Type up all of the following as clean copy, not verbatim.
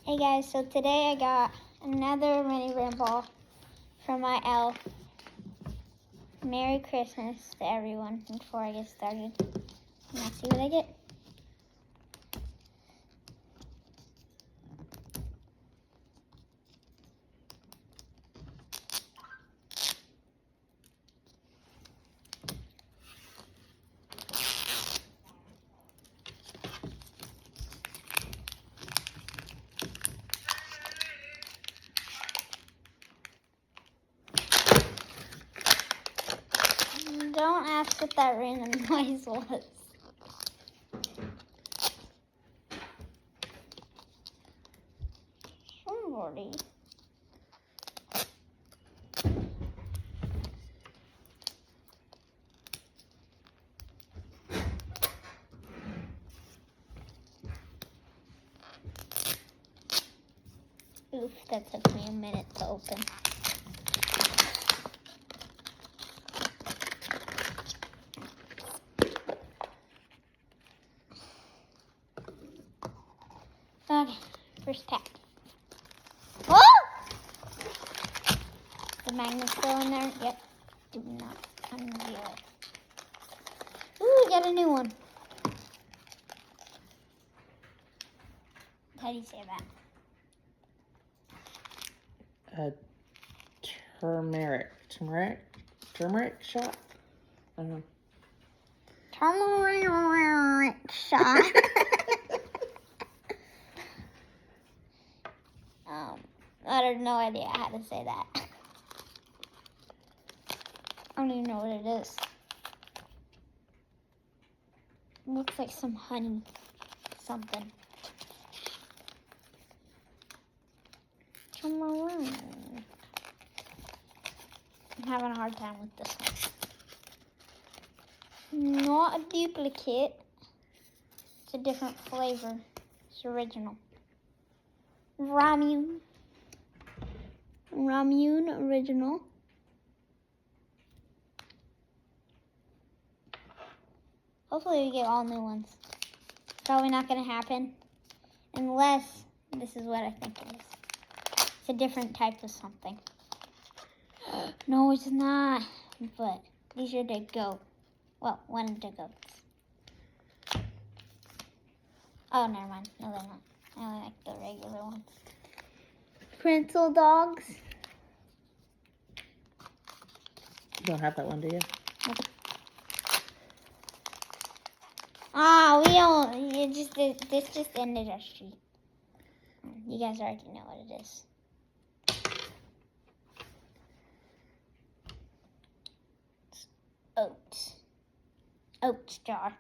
Hey guys, so today I got another mini rainbow from my elf. Merry Christmas to everyone before I get started. Let's see what I get. Don't ask what that random noise was. Somebody. Oof, that took me a minute to open. Okay, first pack. Whoa! The magnet's still in there? Yep. Do not unveil it. Ooh, we got a new one. How do you say that? A turmeric shot. I don't know. Turmeric shot. I have no idea how to say that. I don't even know what it is. It looks like some honey something. Turmeric. I'm having a hard time with this one. Not a duplicate. It's a different flavor. It's original. Ramune original. Hopefully we get all new ones. Probably not going to happen unless this is what I think it is. It's a different type of something. No, it's not. But these are the goat. Well, one of the goats. Oh, never mind. No, they're not. I only like the regular ones. Prince dogs. You don't have that one, do you? Ah, we don't. This just ended our streak. You guys already know what it is. It's oats. Oats jar,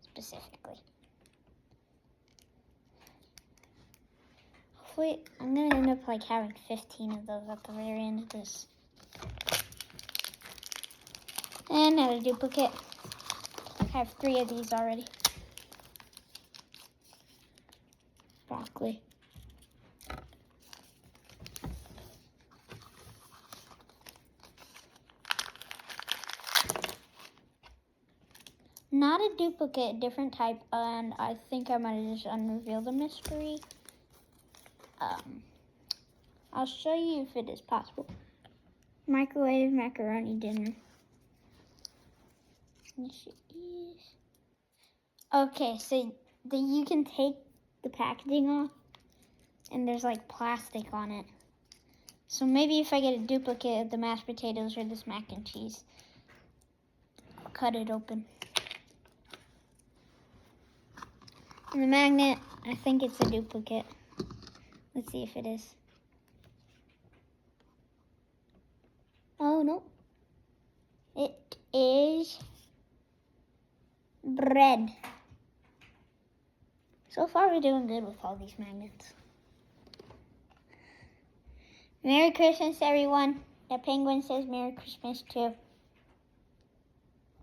specifically. Hopefully, I'm gonna end up like having 15 of those at the very end of this. And not a duplicate. I have 3 of these already. Broccoli. Not a duplicate, different type, and I think I might have just unrevealed the mystery. I'll show you if it is possible. Microwave macaroni dinner. Okay, so you can take the packaging off, and there's like plastic on it. So maybe if I get a duplicate of the mashed potatoes or this mac and cheese, I'll cut it open. And the magnet, I think it's a duplicate. Let's see if it is. Oh, no. It is bread. So far, we're doing good with all these magnets. Merry Christmas, everyone. The penguin says Merry Christmas, too.